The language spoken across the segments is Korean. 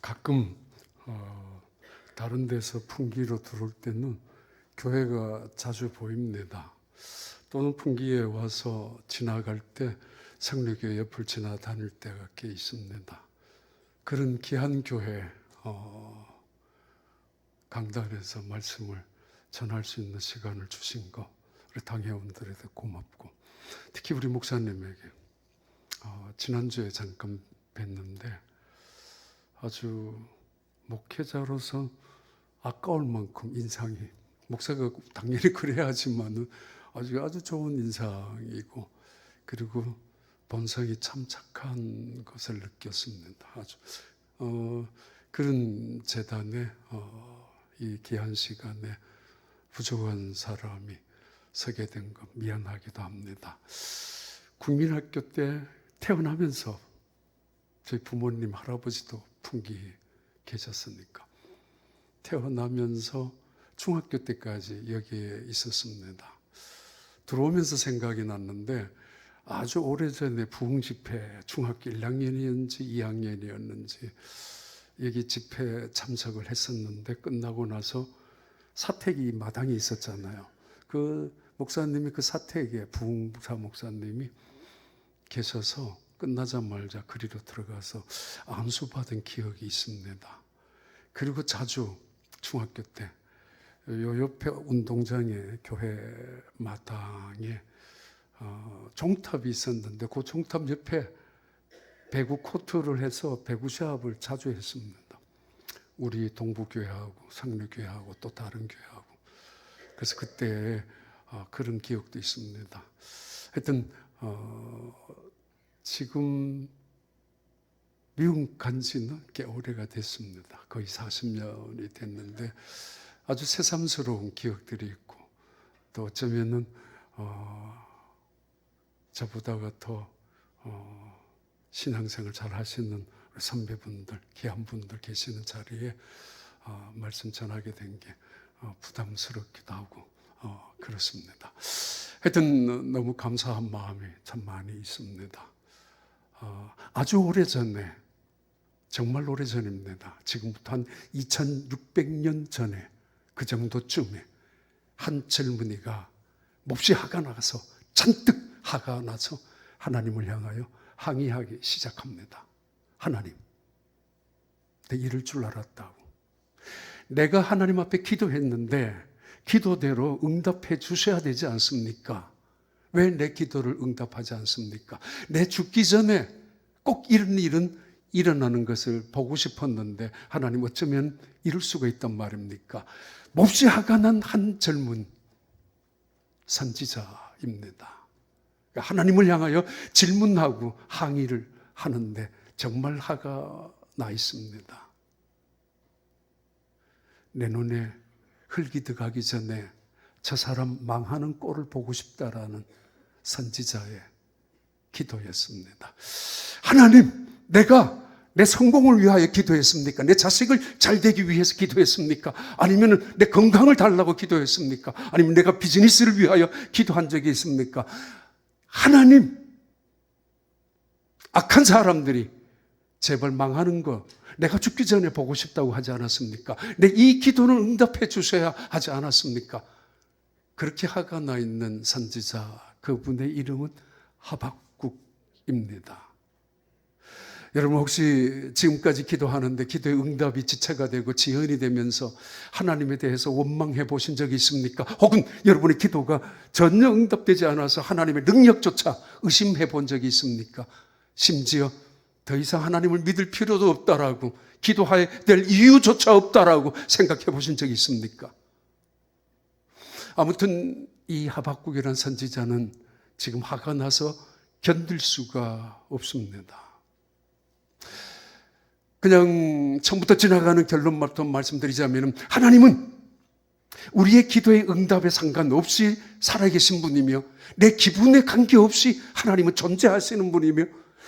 가끔 다른 데서 풍기로 들어올 때는 교회가 자주 보입니다. 또는 풍기에 와서 지나갈 때 성례교회 옆을 지나다닐 때가 꽤 있습니다. 그런 귀한 교회 강단에서 말씀을 전할 수 있는 시간을 주신 거 우리 당회원들에게 고맙고, 특히 우리 목사님에게 지난주에 잠깐 뵀는데 아주 목회자로서 아까울 만큼 인상이, 목사가 당연히 그래야 하지만은 아주 좋은 인상이고, 그리고 본성이 참 착한 것을 느꼈습니다. 아주 그런 재단에 이 귀한 시간에 부족한 사람이 서게 된 것 미안하기도 합니다. 국민학교 때 태어나면서 저희 부모님 할아버지도 풍기 계셨으니까 태어나면서 중학교 때까지 여기에 있었습니다. 들어오면서 생각이 났는데 아주 오래전에 부흥집회 중학교 1학년이었는지 2학년이었는지 여기 집회 참석을 했었는데, 끝나고 나서 사택이 마당에 있었잖아요. 그 목사님이, 그 사택에 부흥사 목사님이 계셔서 끝나자마자 그리로 들어가서 안수 받은 기억이 있습니다. 그리고 자주 중학교 때 요 옆에 운동장에, 교회 마당에 종탑이 있었는데 그 종탑 옆에 배구 코트를 해서 배구 시합을 자주 했습니다. 우리 동부교회하고 성례교회하고 또 다른 교회하고. 그래서 그때 그런 기억도 있습니다. 하여튼 지금 미국 간 지는 꽤 오래가 됐습니다. 거의 40년이 됐는데 아주 새삼스러운 기억들이 있고, 또 어쩌면은 저보다가 더 신앙생활 잘 하시는 선배분들, 귀한 분들 계시는 자리에 말씀 전하게 된 게 부담스럽기도 하고 그렇습니다. 하여튼 너무 감사한 마음이 참 많이 있습니다. 아주 오래전에, 정말 오래전입니다. 지금부터 한 2600년 전에 그 정도쯤에 한 젊은이가 몹시 화가 나서, 잔뜩 화가 나서 하나님을 향하여 항의하기 시작합니다. 하나님, 내 이럴 줄 알았다고. 내가 하나님 앞에 기도했는데 기도대로 응답해 주셔야 되지 않습니까? 왜 내 기도를 응답하지 않습니까? 내 죽기 전에 꼭 이런 일은 일어나는 것을 보고 싶었는데 하나님, 어쩌면 이럴 수가 있단 말입니까? 몹시 화가 난 한 젊은 선지자입니다. 하나님을 향하여 질문하고 항의를 하는데 정말 화가 나 있습니다. 내 눈에 흙이 들어가기 전에 저 사람 망하는 꼴을 보고 싶다라는 선지자의 기도였습니다. 하나님, 내가 내 성공을 위하여 기도했습니까? 내 자식을 잘 되기 위해서 기도했습니까? 아니면 내 건강을 달라고 기도했습니까? 아니면 내가 비즈니스를 위하여 기도한 적이 있습니까? 하나님, 악한 사람들이 제발 망하는 거 내가 죽기 전에 보고 싶다고 하지 않았습니까? 내 이 기도는 응답해 주셔야 하지 않았습니까? 그렇게 화가 나 있는 선지자, 그분의 이름은 하박국입니다. 여러분, 혹시 지금까지 기도하는데 기도의 응답이 지체가 되고 지연이 되면서 하나님에 대해서 원망해 보신 적이 있습니까? 혹은 여러분의 기도가 전혀 응답되지 않아서 하나님의 능력조차 의심해 본 적이 있습니까? 심지어 더 이상 하나님을 믿을 필요도 없다라고, 기도해야 될 이유조차 없다라고 생각해 보신 적이 있습니까? 아무튼 이 하박국이라는 선지자는 지금 화가 나서 견딜 수가 없습니다. 그냥 처음부터 지나가는 결론만 말씀드리자면, 하나님은 우리의 기도의 응답에 상관없이 살아계신 분이며, 내 기분에 관계없이 하나님은 존재하시는 분이며,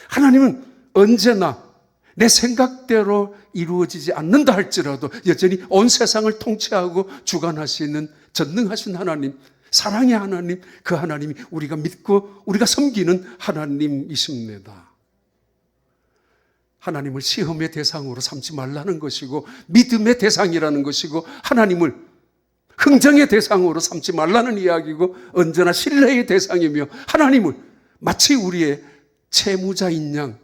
하나님은 언제나 내 생각대로 이루어지지 않는다 할지라도 여전히 온 세상을 통치하고 주관하시는 전능하신 하나님, 사랑의 하나님, 그 하나님이 우리가 믿고 우리가 섬기는 하나님이십니다. 하나님을 시험의 대상으로 삼지 말라는 것이고, 믿음의 대상이라는 것이고, 하나님을 흥정의 대상으로 삼지 말라는 이야기고, 언제나 신뢰의 대상이며, 하나님을 마치 우리의 채무자인 양,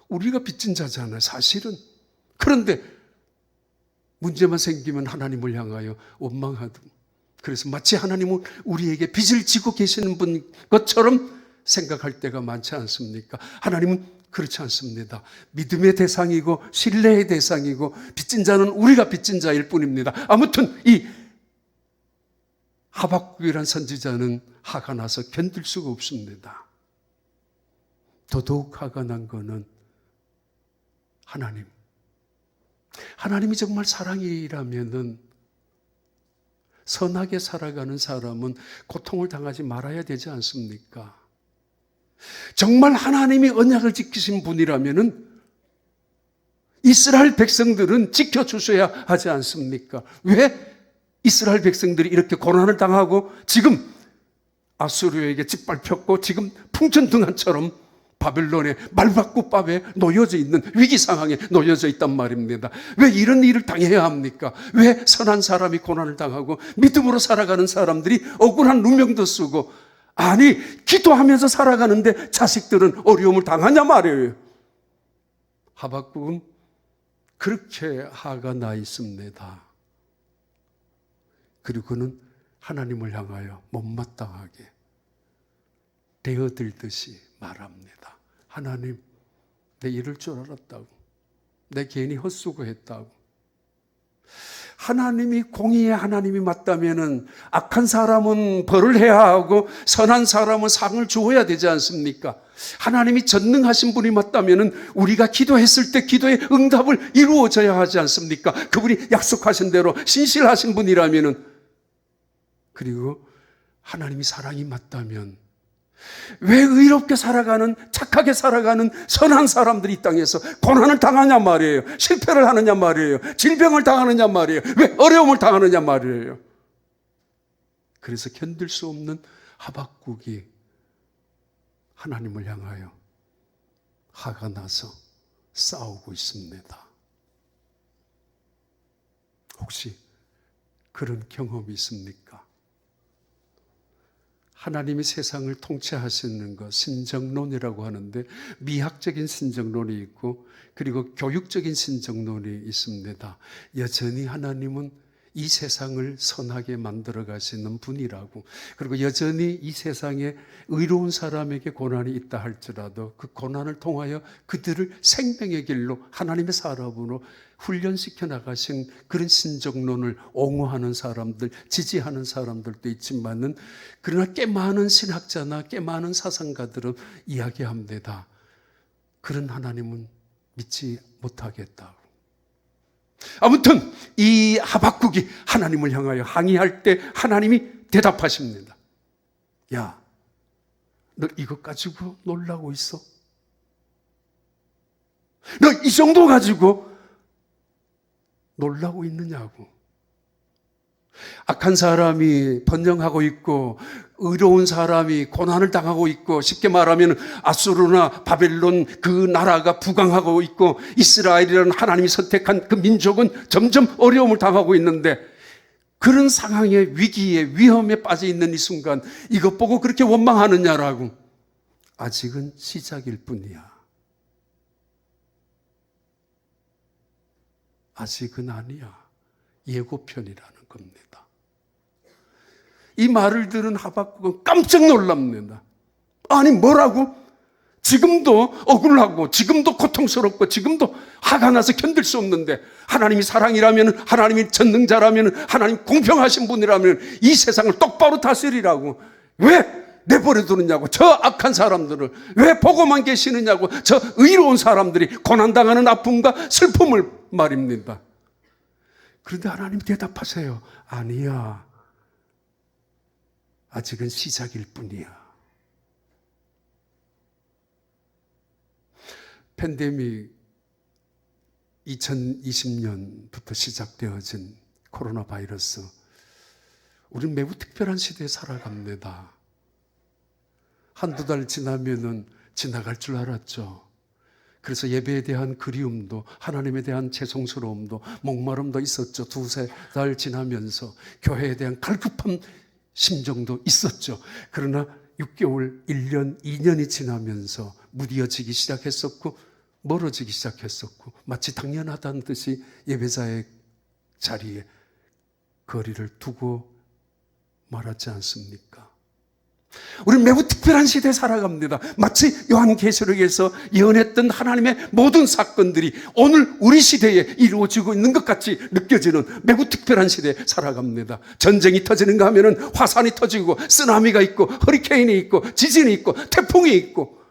우리가 빚진 자잖아요, 사실은. 그런데 문제만 생기면 하나님을 향하여 원망하듯, 그래서 마치 하나님은 우리에게 빚을 지고 계시는 분 것처럼 생각할 때가 많지 않습니까? 하나님은 그렇지 않습니다. 믿음의 대상이고 신뢰의 대상이고, 빚진 자는 우리가 빚진 자일 뿐입니다. 아무튼 이 하박국이란 선지자는 화가 나서 견딜 수가 없습니다. 더더욱 화가 난 거는 하나님이 정말 사랑이라면은 선하게 살아가는 사람은 고통을 당하지 말아야 되지 않습니까? 정말 하나님이 언약을 지키신 분이라면은 이스라엘 백성들은 지켜주셔야 하지 않습니까? 왜 이스라엘 백성들이 이렇게 고난을 당하고 지금 아수르에게 짓밟혔고 지금 풍천등한처럼 바벨론의 말박구밥에 놓여져 있는 위기 상황에 놓여져 있단 말입니다. 왜 이런 일을 당해야 합니까? 왜 선한 사람이 고난을 당하고 믿음으로 살아가는 사람들이 억울한 누명도 쓰고, 아니 기도하면서 살아가는데 자식들은 어려움을 당하냐 말이에요. 하박국은 그렇게 화가 나 있습니다. 그리고 그는 하나님을 향하여 못마땅하게 대어들듯이 말합니다. 하나님, 내 이럴 줄 알았다고. 내 괜히 헛수고했다고. 하나님이 공의의 하나님이 맞다면은 악한 사람은 벌을 해야 하고 선한 사람은 상을 주어야 되지 않습니까? 하나님이 전능하신 분이 맞다면은 우리가 기도했을 때 기도의 응답을 이루어져야 하지 않습니까? 그분이 약속하신 대로 신실하신 분이라면은. 그리고 하나님이 사랑이 맞다면 왜 의롭게 살아가는, 착하게 살아가는 선한 사람들이 이 땅에서 고난을 당하냐 말이에요. 실패를 하느냐 말이에요. 질병을 당하느냐 말이에요. 왜 어려움을 당하느냐 말이에요. 그래서 견딜 수 없는 하박국이 하나님을 향하여 화가 나서 싸우고 있습니다. 혹시 그런 경험이 있습니까? 하나님이 세상을 통치하시는 것, 신정론이라고 하는데, 미학적인 신정론이 있고 그리고 교육적인 신정론이 있습니다. 여전히 하나님은 이 세상을 선하게 만들어 가시는 분이라고, 그리고 여전히 이 세상에 의로운 사람에게 고난이 있다 할지라도 그 고난을 통하여 그들을 생명의 길로 하나님의 사람으로 훈련시켜 나가신 그런 신정론을 옹호하는 사람들, 지지하는 사람들도 있지만은, 그러나 꽤 많은 신학자나 꽤 많은 사상가들은 이야기합니다. 그런 하나님은 믿지 못하겠다고. 아무튼 이 하박국이 하나님을 향하여 항의할 때 하나님이 대답하십니다. 야, 너 이것 가지고 놀라고 있어? 너 이 정도 가지고 놀라고 있느냐고. 악한 사람이 번영하고 있고 의로운 사람이 고난을 당하고 있고, 쉽게 말하면 아수르나 바벨론 그 나라가 부강하고 있고 이스라엘이라는 하나님이 선택한 그 민족은 점점 어려움을 당하고 있는데, 그런 상황의 위기에 위험에 빠져 있는 이 순간 이것 보고 그렇게 원망하느냐라고. 아직은 시작일 뿐이야. 아직은 아니야. 예고편이라는 겁니다. 이 말을 들은 하박국은 깜짝 놀랍니다. 아니 뭐라고? 지금도 억울하고 지금도 고통스럽고 지금도 화가 나서 견딜 수 없는데, 하나님이 사랑이라면, 하나님이 전능자라면, 하나님 공평하신 분이라면 이 세상을 똑바로 다스리라고 왜 내버려 두느냐고. 저 악한 사람들을 왜 보고만 계시느냐고. 저 의로운 사람들이 고난당하는 아픔과 슬픔을 말입니다. 그런데 하나님 대답하세요. 아니야. 아직은 시작일 뿐이야. 팬데믹 2020년부터 시작되어진 코로나 바이러스, 우리는 매우 특별한 시대에 살아갑니다. 한두 달 지나면은 지나갈 줄 알았죠. 그래서 예배에 대한 그리움도, 하나님에 대한 죄송스러움도, 목마름도 있었죠. 2-3달 지나면서 교회에 대한 갈급한 심정도 있었죠. 그러나 6개월, 1년, 2년이 지나면서 무뎌지기 시작했었고 멀어지기 시작했었고 마치 당연하다는 듯이 예배자의 자리에 거리를 두고 말았지 않습니까? 우리는 매우 특별한 시대에 살아갑니다. 마치 요한계시록에서 예언했던 하나님의 모든 사건들이 오늘 우리 시대에 이루어지고 있는 것 같이 느껴지는 매우 특별한 시대에 살아갑니다. 전쟁이 터지는가 하면은 화산이 터지고 쓰나미가 있고 허리케인이 있고 지진이 있고 태풍이 있고,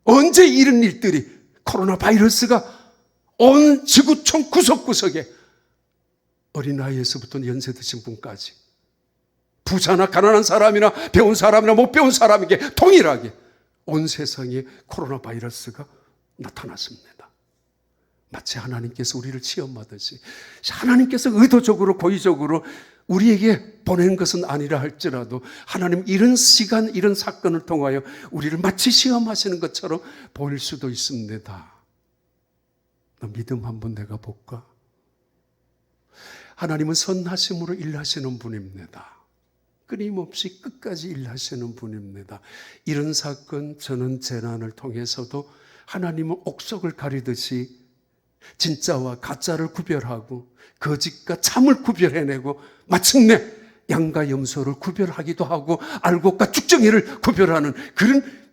언제 이런 일들이, 코로나 바이러스가 온 지구촌 구석구석에 어린아이에서부터 연세 드신 분까지, 부자나 가난한 사람이나 배운 사람이나 못 배운 사람에게 동일하게 온 세상에 코로나 바이러스가 나타났습니다. 마치 하나님께서 우리를 시험하듯이, 하나님께서 의도적으로 고의적으로 우리에게 보낸 것은 아니라 할지라도 하나님 이런 시간, 이런 사건을 통하여 우리를 마치 시험하시는 것처럼 보일 수도 있습니다. 너 믿음 한번 내가 볼까? 하나님은 선하심으로 일하시는 분입니다. 끊임없이 끝까지 일하시는 분입니다. 이런 사건, 저는 재난을 통해서도 하나님은 옥석을 가리듯이 진짜와 가짜를 구별하고 거짓과 참을 구별해내고 마침내 양과 염소를 구별하기도 하고 알곡과 쭉정이를 구별하는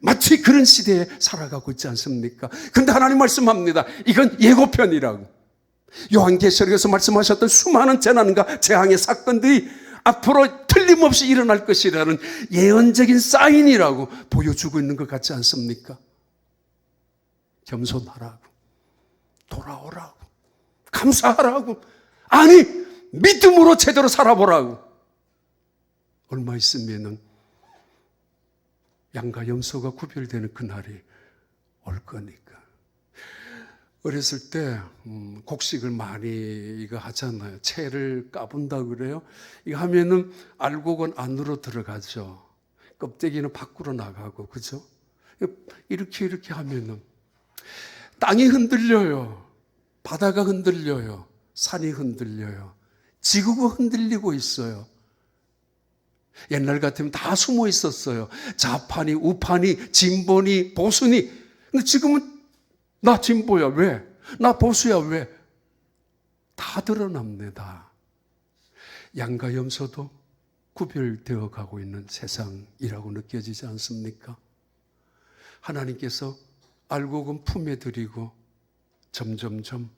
마치 그런 시대에 살아가고 있지 않습니까? 그런데 하나님 말씀합니다. 이건 예고편이라고. 요한계시록에서 말씀하셨던 수많은 재난과 재앙의 사건들이 앞으로 틀림없이 일어날 것이라는 예언적인 사인이라고 보여주고 있는 것 같지 않습니까? 겸손하라고, 돌아오라고, 감사하라고, 아니 믿음으로 제대로 살아보라고. 얼마 있으면은 양과 염소가 구별되는 그날이 올 거니까. 어렸을 때 곡식을 많이 이거 하잖아요. 채를 까분다 그래요. 이거 하면은 알곡은 안으로 들어가죠. 껍데기는 밖으로 나가고, 그죠? 이렇게 하면은 땅이 흔들려요. 바다가 흔들려요. 산이 흔들려요. 지구가 흔들리고 있어요. 옛날 같으면 다 숨어 있었어요. 좌판이, 우판이, 진보니, 보수니. 근데 지금은 나 진보야, 왜? 나 보수야, 왜? 다 드러납니다. 양과 염소도 구별되어 가고 있는 세상이라고 느껴지지 않습니까? 하나님께서 알곡은 품에 들이고 점점점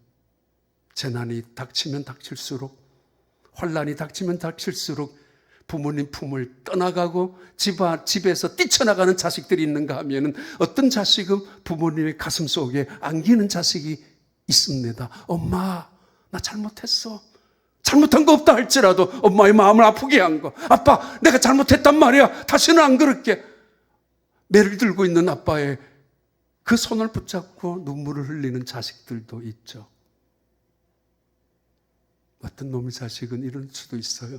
재난이 닥치면 닥칠수록, 환난이 닥치면 닥칠수록 부모님 품을 떠나가고 집에서 뛰쳐나가는 자식들이 있는가 하면 어떤 자식은 부모님의 가슴 속에 안기는 자식이 있습니다. 엄마, 나 잘못했어. 잘못한 거 없다 할지라도 엄마의 마음을 아프게 한 거. 아빠, 내가 잘못했단 말이야. 다시는 안 그럴게. 매를 들고 있는 아빠의 그 손을 붙잡고 눈물을 흘리는 자식들도 있죠. 어떤 놈의 자식은 이럴 수도 있어요.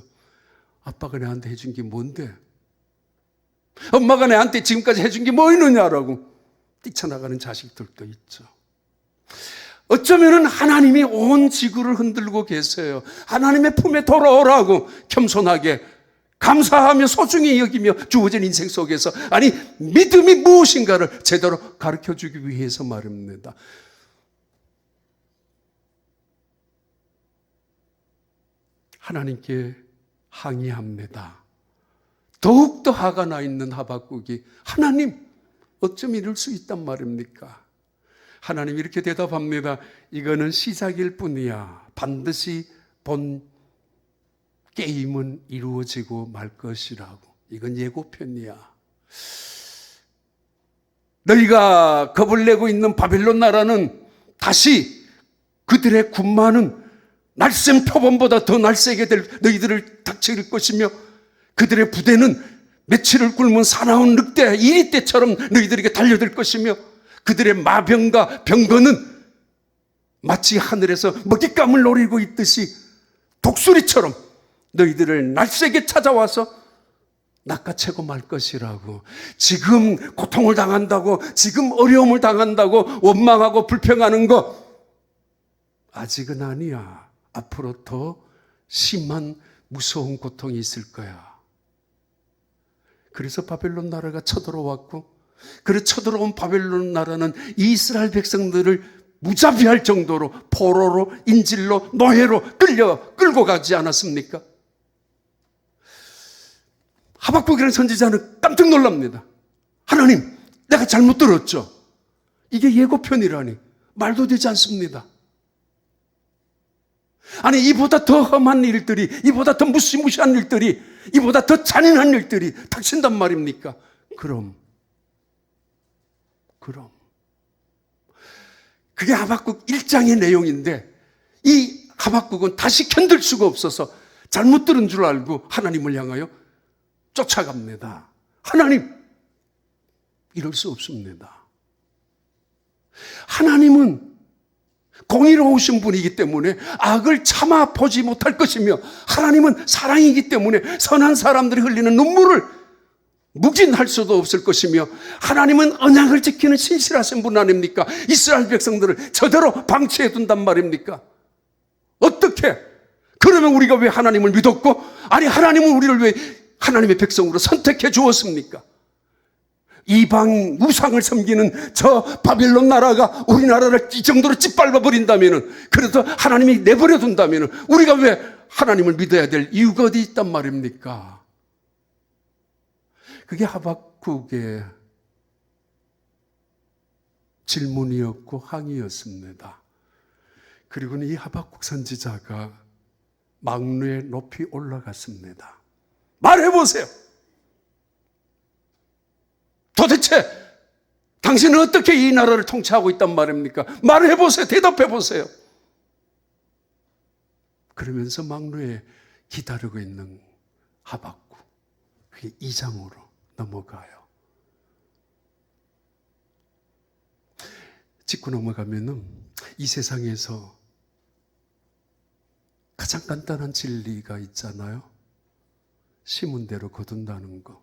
아빠가 내한테 해준 게 뭔데? 엄마가 내한테 지금까지 해준 게 뭐 있느냐라고 뛰쳐나가는 자식들도 있죠. 어쩌면은 하나님이 온 지구를 흔들고 계세요. 하나님의 품에 돌아오라고 겸손하게 감사하며 소중히 여기며 주어진 인생 속에서, 아니 믿음이 무엇인가를 제대로 가르쳐주기 위해서 말입니다. 하나님께 항의합니다. 더욱더 화가 나 있는 하박국이, 하나님 어쩜 이럴 수 있단 말입니까? 하나님 이렇게 대답합니다. 이거는 시작일 뿐이야. 반드시 본 게임은 이루어지고 말 것이라고. 이건 예고편이야. 너희가 겁을 내고 있는 바빌론 나라는 다시 그들의 군마는 날쌘 표범보다 더 날쌔게 될 너희들을 닥칠 것이며, 그들의 부대는 며칠을 굶은 사나운 늑대, 이리떼처럼 너희들에게 달려들 것이며, 그들의 마병과 병거는 마치 하늘에서 먹잇감을 노리고 있듯이 독수리처럼 너희들을 날쌔게 찾아와서 낚아채고 말 것이라고. 지금 고통을 당한다고, 지금 어려움을 당한다고 원망하고 불평하는 거 아직은 아니야. 앞으로 더 심한 무서운 고통이 있을 거야. 그래서 바벨론 나라가 쳐들어왔고, 그래 쳐들어온 바벨론 나라는 이스라엘 백성들을 무자비할 정도로 포로로, 인질로, 노예로 끌고 가지 않았습니까? 하박국이라는 선지자는 깜짝 놀랍니다. 하나님, 내가 잘못 들었죠? 이게 예고편이라니 말도 되지 않습니다. 아니, 이보다 더 험한 일들이, 이보다 더 무시무시한 일들이, 이보다 더 잔인한 일들이 닥친단 말입니까? 그럼 그게 하박국 1장의 내용인데, 이 하박국은 다시 견딜 수가 없어서 잘못 들은 줄 알고 하나님을 향하여 쫓아갑니다. 하나님, 이럴 수 없습니다. 하나님은 공의로우신 분이기 때문에 악을 참아 보지 못할 것이며, 하나님은 사랑이기 때문에 선한 사람들이 흘리는 눈물을 묵인할 수도 없을 것이며, 하나님은 언약을 지키는 신실하신 분 아닙니까? 이스라엘 백성들을 저대로 방치해 둔단 말입니까? 어떻게? 그러면 우리가 왜 하나님을 믿었고, 아니 하나님은 우리를 왜 하나님의 백성으로 선택해 주었습니까? 이방 우상을 섬기는 저 바벨론 나라가 우리나라를 이 정도로 짓밟아 버린다면은, 그래도 하나님이 내버려 둔다면은 우리가 왜 하나님을 믿어야 될 이유가 어디 있단 말입니까? 그게 하박국의 질문이었고 항의였습니다. 그리고는 이 하박국 선지자가 망루에 높이 올라갔습니다. 말해보세요. 도대체 당신은 어떻게 이 나라를 통치하고 있단 말입니까? 말해보세요. 대답해보세요. 그러면서 망루에 기다리고 있는 하박국, 그게 2장으로 넘어가요. 짚고 넘어가면은 이 세상에서 가장 간단한 진리가 있잖아요. 심은 대로 거둔다는 거.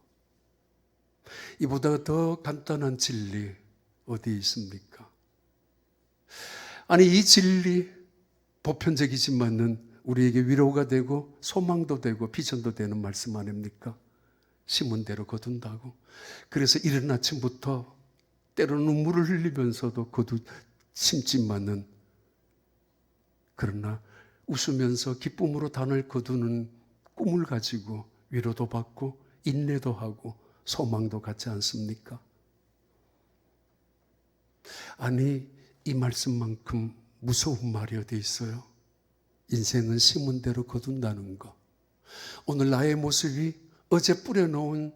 이보다 더 간단한 진리 어디 있습니까? 아니, 이 진리 보편적이지만은 우리에게 위로가 되고 소망도 되고 비전도 되는 말씀 아닙니까? 심은 대로 거둔다고. 그래서 이른 아침부터 때로는 눈물을 흘리면서도 심지만은, 그러나 웃으면서 기쁨으로 단을 거두는 꿈을 가지고 위로도 받고 인내도 하고 소망도 갖지 않습니까? 아니, 이 말씀만큼 무서운 말이 어디 있어요? 인생은 심은 대로 거둔다는 거. 오늘 나의 모습이 어제 뿌려놓은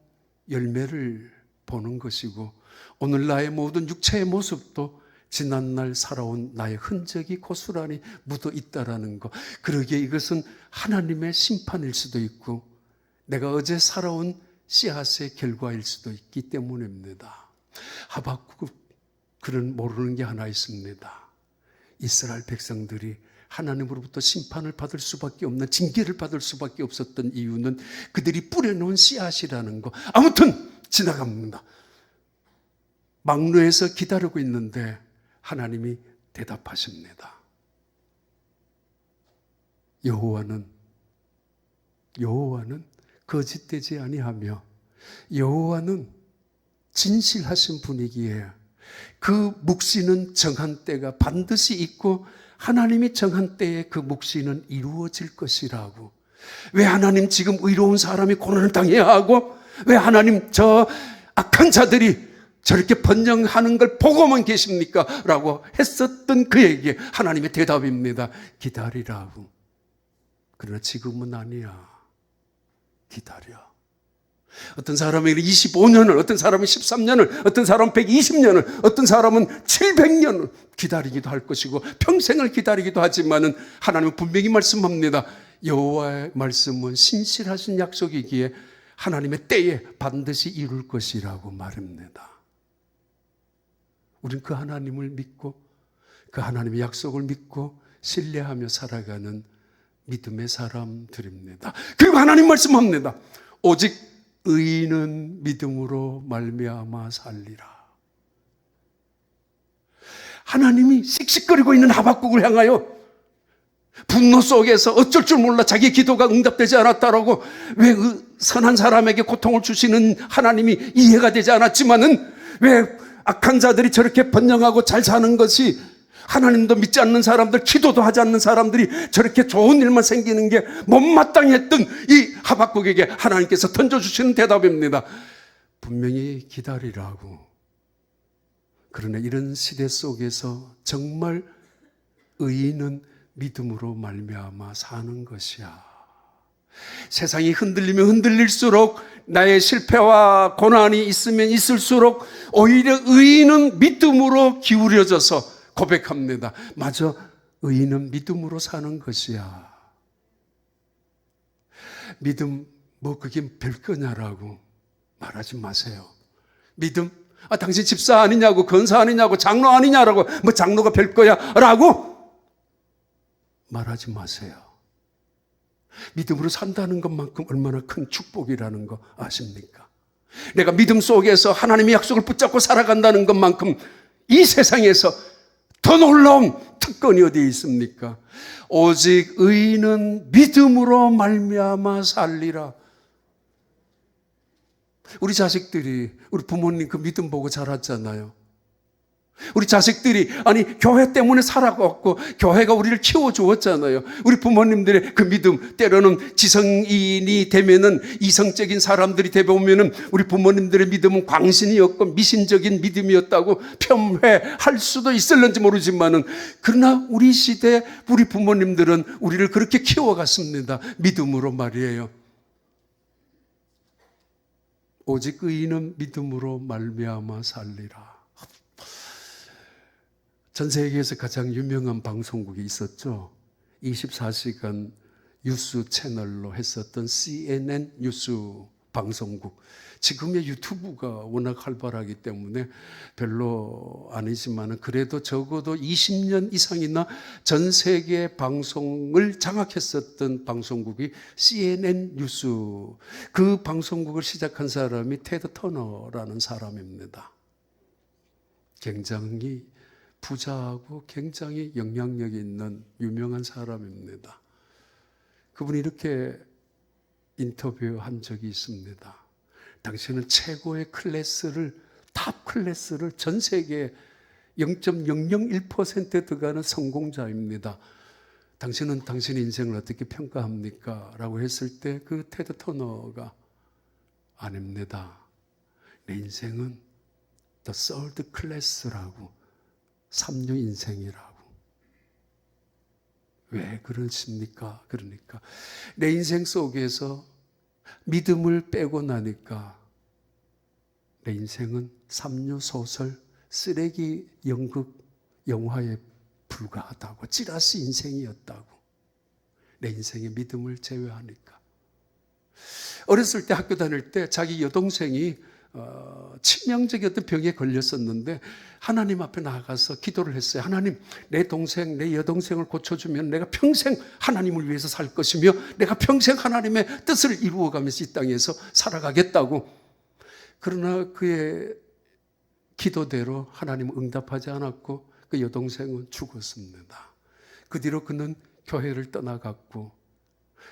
열매를 보는 것이고, 오늘 나의 모든 육체의 모습도 지난날 살아온 나의 흔적이 고스란히 묻어 있다라는 것. 그러기에 이것은 하나님의 심판일 수도 있고 내가 어제 살아온 씨앗의 결과일 수도 있기 때문입니다. 하박국 그는 모르는 게 하나 있습니다. 이스라엘 백성들이 하나님으로부터 심판을 받을 수밖에 없는, 징계를 받을 수밖에 없었던 이유는 그들이 뿌려놓은 씨앗이라는 거. 아무튼 지나갑니다. 망루에서 기다리고 있는데 하나님이 대답하십니다. 여호와는 거짓되지 아니하며 여호와는 진실하신 분이기에 그 묵시는 정한 때가 반드시 있고 하나님이 정한 때에 그 묵시는 이루어질 것이라고. 왜 하나님 지금 의로운 사람이 고난을 당해야 하고, 왜 하나님 저 악한 자들이 저렇게 번영하는 걸 보고만 계십니까? 라고 했었던 그에게 하나님의 대답입니다. 기다리라고. 그러나 지금은 아니야. 기다려. 어떤 사람에게 25년을, 어떤 사람은 13년을, 어떤 사람은 120년을, 어떤 사람은 700년을 기다리기도 할 것이고 평생을 기다리기도 하지만은 하나님은 분명히 말씀합니다. 여호와의 말씀은 신실하신 약속이기에 하나님의 때에 반드시 이룰 것이라고 말합니다. 우린 그 하나님을 믿고 그 하나님의 약속을 믿고 신뢰하며 살아가는 믿음의 사람들입니다. 그리고 하나님 말씀합니다. 오직 의인은 믿음으로 말미암아 살리라. 하나님이 씩씩거리고 있는 하박국을 향하여 분노 속에서 어쩔 줄 몰라 자기 기도가 응답되지 않았다라고, 왜 선한 사람에게 고통을 주시는 하나님이 이해가 되지 않았지만은 왜 악한 자들이 저렇게 번영하고 잘 사는 것이, 하나님도 믿지 않는 사람들, 기도도 하지 않는 사람들이 저렇게 좋은 일만 생기는 게 못마땅히 했던 이 하박국에게 하나님께서 던져주시는 대답입니다. 분명히 기다리라고. 그러나 이런 시대 속에서 정말 의인은 믿음으로 말미암아 사는 것이야. 세상이 흔들리면 흔들릴수록, 나의 실패와 고난이 있으면 있을수록 오히려 의인은 믿음으로 기울여져서 고백합니다. 맞아, 의인은 믿음으로 사는 것이야. 믿음, 뭐 그게 별거냐라고 말하지 마세요. 믿음, 당신 집사 아니냐고, 권사 아니냐고, 장로 아니냐라고, 뭐 장로가 별거야 라고 말하지 마세요. 믿음으로 산다는 것만큼 얼마나 큰 축복이라는 거 아십니까? 내가 믿음 속에서 하나님의 약속을 붙잡고 살아간다는 것만큼 이 세상에서 더 놀라운 특권이 어디에 있습니까? 오직 의인은 믿음으로 말미암아 살리라. 우리 자식들이, 우리 부모님 그 믿음 보고 자랐잖아요. 우리 자식들이, 교회 때문에 살아왔고 교회가 우리를 키워주었잖아요. 우리 부모님들의 그 믿음, 때로는 지성인이 되면은, 이성적인 사람들이 되보면은 우리 부모님들의 믿음은 광신이었고 미신적인 믿음이었다고 폄훼할 수도 있을는지 모르지만은, 그러나 우리 시대 우리 부모님들은 우리를 그렇게 키워갔습니다. 믿음으로 말이에요. 오직 의인은 믿음으로 말미암아 살리라. 전 세계에서 가장 유명한 방송국이 있었죠. 24시간 뉴스 채널로 했었던 CNN 뉴스 방송국. 지금의 유튜브가 워낙 활발하기 때문에 별로 아니지만, 그래도 적어도 20년 이상이나 전 세계 방송을 장악했었던 방송국이 CNN 뉴스. 그 방송국을 시작한 사람이 테드 터너라는 사람입니다. 굉장히 부자하고 굉장히 영향력이 있는 유명한 사람입니다. 그분이 이렇게 인터뷰한 적이 있습니다. 당신은 최고의 클래스를, 탑 클래스를, 전 세계 0.001% 들어가는 성공자입니다. 당신은 당신의 인생을 어떻게 평가합니까? 라고 했을 때 그 테드 터너가, 아닙니다. 내 인생은 the third class라고, 3류 인생이라고. 왜 그러십니까? 그러니까 내 인생 속에서 믿음을 빼고 나니까 내 인생은 3류 소설, 쓰레기 연극, 영화에 불과하다고, 찌라시 인생이었다고. 내 인생의 믿음을 제외하니까. 어렸을 때, 학교 다닐 때 자기 여동생이 치명적인 어떤 병에 걸렸었는데 하나님 앞에 나가서 기도를 했어요. 하나님, 내 동생, 내 여동생을 고쳐주면 내가 평생 하나님을 위해서 살 것이며 내가 평생 하나님의 뜻을 이루어가면서 이 땅에서 살아가겠다고. 그러나 그의 기도대로 하나님은 응답하지 않았고 그 여동생은 죽었습니다. 그 뒤로 그는 교회를 떠나갔고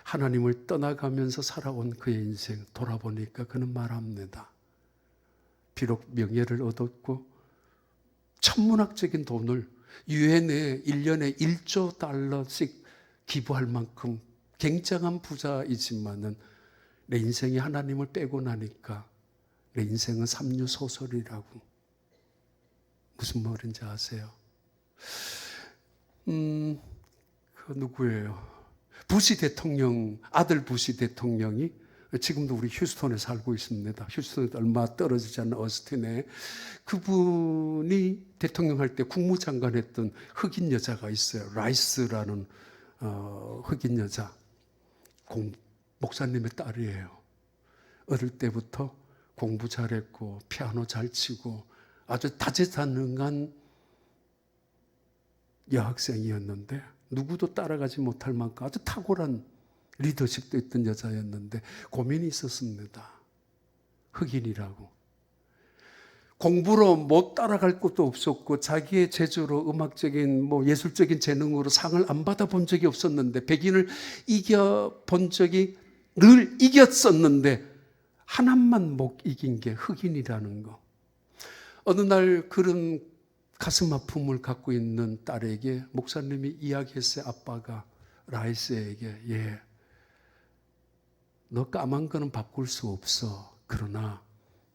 하나님을 떠나가면서 살아온 그의 인생 돌아보니까 그는 말합니다. 비록 명예를 얻었고 천문학적인 돈을 유엔에 1년에 1조 달러씩 기부할 만큼 굉장한 부자이지만은 내 인생이 하나님을 빼고 나니까 내 인생은 3류 소설이라고. 무슨 말인지 아세요? 그 누구예요? 부시 대통령, 아들 부시 대통령이 지금도 우리 휴스턴에 살고 있습니다. 휴스턴에 얼마 떨어지지 않는 어스틴에. 그분이 대통령 할 때 국무장관 했던 흑인 여자가 있어요. 라이스라는 흑인 여자. 목사님의 딸이에요. 어릴 때부터 공부 잘했고 피아노 잘 치고 아주 다재다능한 여학생이었는데 누구도 따라가지 못할 만큼 아주 탁월한 리더십도 있던 여자였는데 고민이 있었습니다. 흑인이라고. 공부로 못 따라갈 것도 없었고 자기의 재주로 음악적인 예술적인 재능으로 상을 안 받아본 적이 없었는데, 백인을 이겨본 적이 늘 이겼었는데 하나만 못 이긴 게 흑인이라는 거. 어느 날 그런 가슴 아픔을 갖고 있는 딸에게 목사님이 이야기했어요. 아빠가 라이스에게, 너 까만 거는 바꿀 수 없어. 그러나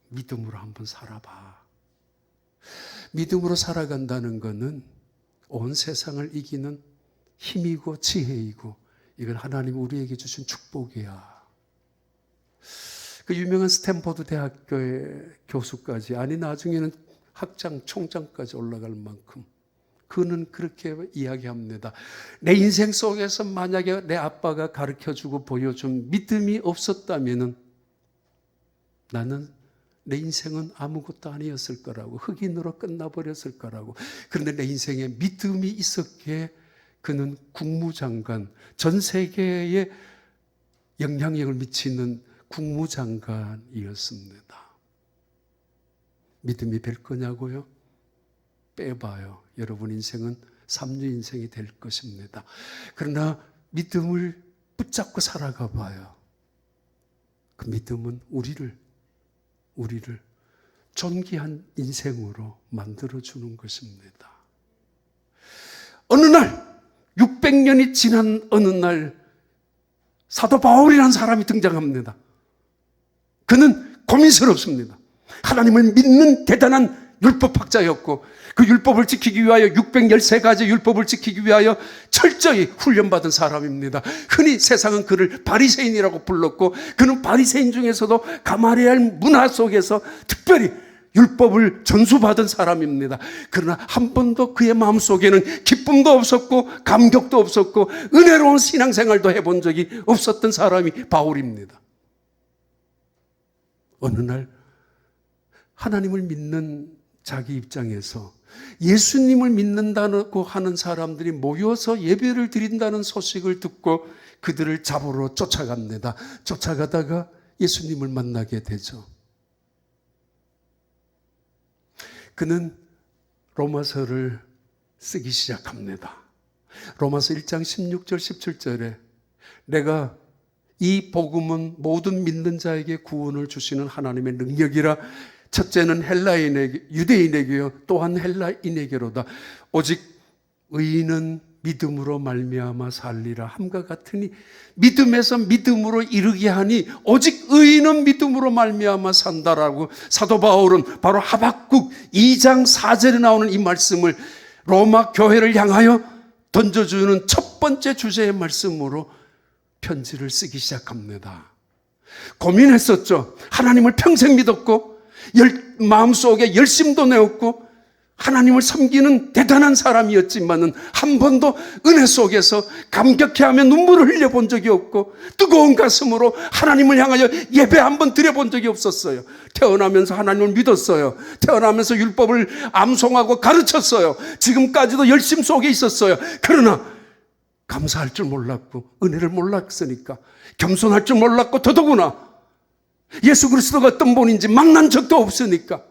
믿음으로 한번 살아봐. 믿음으로 살아간다는 것은 온 세상을 이기는 힘이고 지혜이고, 이건 하나님 우리에게 주신 축복이야. 그 유명한 스탠포드 대학교의 교수까지, 아니 나중에는 학장, 총장까지 올라갈 만큼 그는 그렇게 이야기합니다. 내 인생 속에서 만약에 내 아빠가 가르쳐주고 보여준 믿음이 없었다면 나는 내 인생은 아무것도 아니었을 거라고, 흑인으로 끝나버렸을 거라고. 그런데 내 인생에 믿음이 있었기에 그는 국무장관, 전 세계에 영향력을 미치는 국무장관이었습니다. 믿음이 될 거냐고요? 빼봐요. 여러분 인생은 삼류 인생이 될 것입니다. 그러나 믿음을 붙잡고 살아가 봐요. 그 믿음은 우리를 존귀한 인생으로 만들어주는 것입니다. 어느 날, 600년이 지난 어느 날, 사도 바울이라는 사람이 등장합니다. 그는 고민스럽습니다. 하나님을 믿는 대단한 율법학자였고, 그 율법을 지키기 위하여 613가지 율법을 지키기 위하여 철저히 훈련받은 사람입니다. 흔히 세상은 그를 바리새인이라고 불렀고, 그는 바리새인 중에서도 가마리엘 문화 속에서 특별히 율법을 전수받은 사람입니다. 그러나 한 번도 그의 마음속에는 기쁨도 없었고 감격도 없었고 은혜로운 신앙생활도 해본 적이 없었던 사람이 바울입니다. 어느 날 하나님을 믿는 자기 입장에서 예수님을 믿는다고 하는 사람들이 모여서 예배를 드린다는 소식을 듣고 그들을 잡으러 쫓아갑니다. 쫓아가다가 예수님을 만나게 되죠. 그는 로마서를 쓰기 시작합니다. 로마서 1장 16절 17절에 내가 이 복음은 모든 믿는 자에게 구원을 주시는 하나님의 능력이라, 첫째는 헬라인에게, 유대인에게요 또한 헬라인에게로다. 오직 의인은 믿음으로 말미암아 살리라 함과 같으니, 믿음에서 믿음으로 이르게 하니 오직 의인은 믿음으로 말미암아 산다라고 사도 바울은 바로 하박국 2장 4절에 나오는 이 말씀을 로마 교회를 향하여 던져주는 첫 번째 주제의 말씀으로 편지를 쓰기 시작합니다. 고민했었죠. 하나님을 평생 믿었고 마음속에 열심도 내었고 하나님을 섬기는 대단한 사람이었지만은 한 번도 은혜 속에서 감격해하며 눈물을 흘려본 적이 없고 뜨거운 가슴으로 하나님을 향하여 예배 한 번 드려본 적이 없었어요. 태어나면서 하나님을 믿었어요. 태어나면서 율법을 암송하고 가르쳤어요. 지금까지도 열심 속에 있었어요. 그러나 감사할 줄 몰랐고 은혜를 몰랐으니까, 겸손할 줄 몰랐고 더더구나 예수 그리스도가 어떤 분인지 만난 적도 없으니까,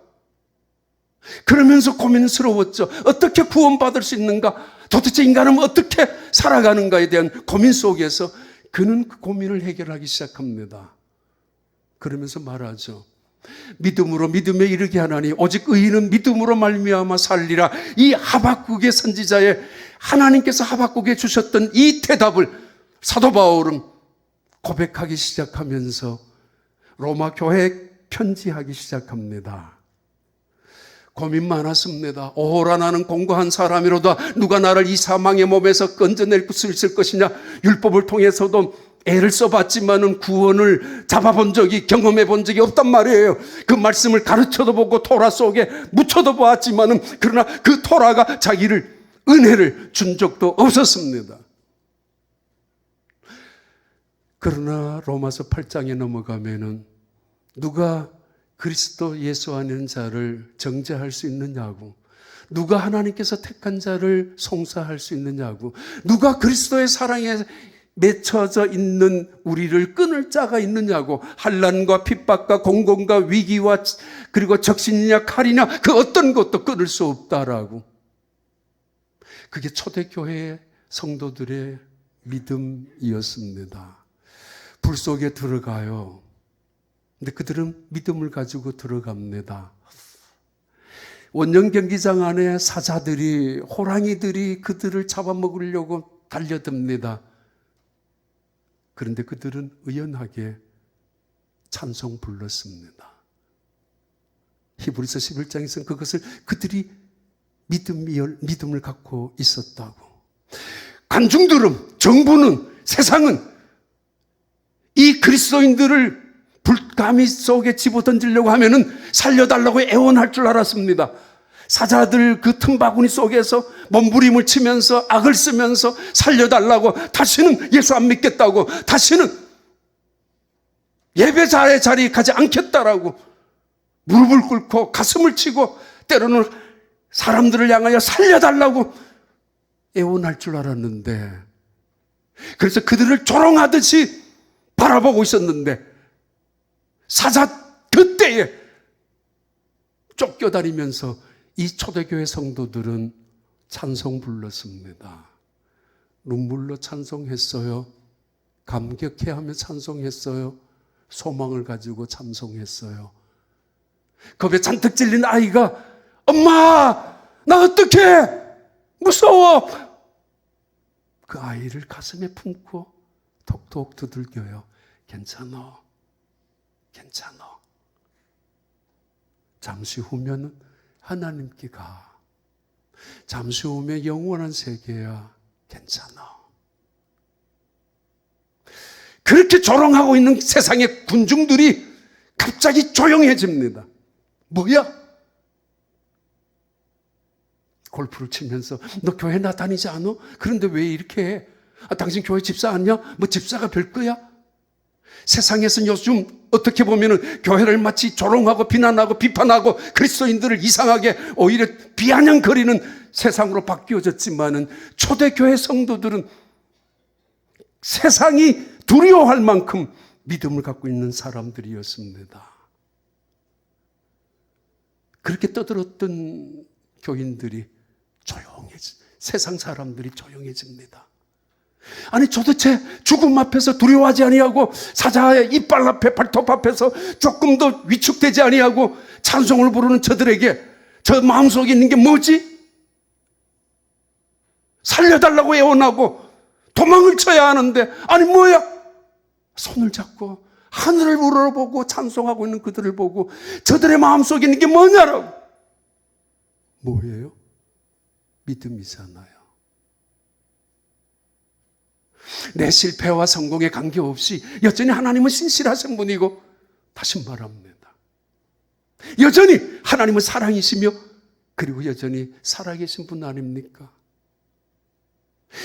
그러면서 고민스러웠죠. 어떻게 구원받을 수 있는가? 도대체 인간은 어떻게 살아가는가에 대한 고민 속에서 그는 그 고민을 해결하기 시작합니다. 그러면서 말하죠. 믿음으로 믿음에 이르게 하나니 오직 의인은 믿음으로 말미암아 살리라. 이 하박국의 선지자의 하나님께서 하박국에 주셨던 이 대답을 사도 바울은 고백하기 시작하면서 로마 교회에 편지하기 시작합니다. 고민 많았습니다. 오호라 나는 공고한 사람이로다. 누가 나를 이 사망의 몸에서 건져낼 수 있을 것이냐. 율법을 통해서도 애를 써봤지만은 구원을 잡아본 적이, 경험해 본 적이 없단 말이에요. 그 말씀을 가르쳐도 보고 토라 속에 묻혀도 보았지만은 그러나 그 토라가 자기를 은혜를 준 적도 없었습니다. 그러나 로마서 8장에 넘어가면은 누가 그리스도 예수 안에 있는 자를 정죄할 수 있느냐고, 누가 하나님께서 택한 자를 송사할 수 있느냐고, 누가 그리스도의 사랑에 맺혀져 있는 우리를 끊을 자가 있느냐고. 환난과 핍박과 공공과 위기와 그리고 적신이냐 칼이냐 그 어떤 것도 끊을 수 없다라고. 그게 초대교회의 성도들의 믿음이었습니다. 불 속에 들어가요. 근데 그들은 믿음을 가지고 들어갑니다. 원년 경기장 안에 사자들이, 호랑이들이 그들을 잡아먹으려고 달려듭니다. 그런데 그들은 의연하게 찬송 불렀습니다. 히브리서 11장에서는 그것을 그들이 믿음을 갖고 있었다고. 관중들은, 정부는, 세상은 이 그리스도인들을 불가미 속에 집어던지려고 하면은 살려달라고 애원할 줄 알았습니다. 사자들 그 틈바구니 속에서 몸부림을 치면서 악을 쓰면서 살려달라고, 다시는 예수 안 믿겠다고, 다시는 예배자의 자리에 가지 않겠다라고 무릎을 꿇고 가슴을 치고 때로는 사람들을 향하여 살려달라고 애원할 줄 알았는데, 그래서 그들을 조롱하듯이 바라보고 있었는데, 사자 그때에 쫓겨다니면서 이 초대교회 성도들은 찬송 불렀습니다. 눈물로 찬송했어요. 감격해하며 찬송했어요. 소망을 가지고 찬송했어요. 겁에 잔뜩 찔린 아이가 엄마 나 어떡해 무서워. 그 아이를 가슴에 품고 톡톡 두들겨요. 괜찮아. 괜찮아. 잠시 후면은 하나님께 가. 잠시 후면 영원한 세계야. 괜찮아. 그렇게 조롱하고 있는 세상의 군중들이 갑자기 조용해집니다. 뭐야? 골프를 치면서 너 교회 나 다니지 않아? 그런데 왜 이렇게 해? 당신 교회 집사 아니야? 뭐 집사가 별거야? 세상에서는 요즘 어떻게 보면 교회를 마치 조롱하고 비난하고 비판하고 그리스도인들을 이상하게 오히려 비아냥거리는 세상으로 바뀌어졌지만은 초대교회 성도들은 세상이 두려워할 만큼 믿음을 갖고 있는 사람들이었습니다. 그렇게 떠들었던 교인들이 세상 사람들이 조용해집니다. 아니 도대체 죽음 앞에서 두려워하지 아니하고 사자의 이빨 앞에 발톱 앞에서 조금도 위축되지 아니하고 찬송을 부르는 저들에게 저 마음속에 있는 게 뭐지? 살려달라고 애원하고 도망을 쳐야 하는데 아니 뭐야? 손을 잡고 하늘을 우러러보고 찬송하고 있는 그들을 보고 저들의 마음속에 있는 게 뭐냐라고. 뭐예요? 믿음이잖아요. 내 실패와 성공에 관계없이 여전히 하나님은 신실하신 분이고, 다시 말합니다, 여전히 하나님은 사랑이시며 그리고 여전히 살아계신 분 아닙니까?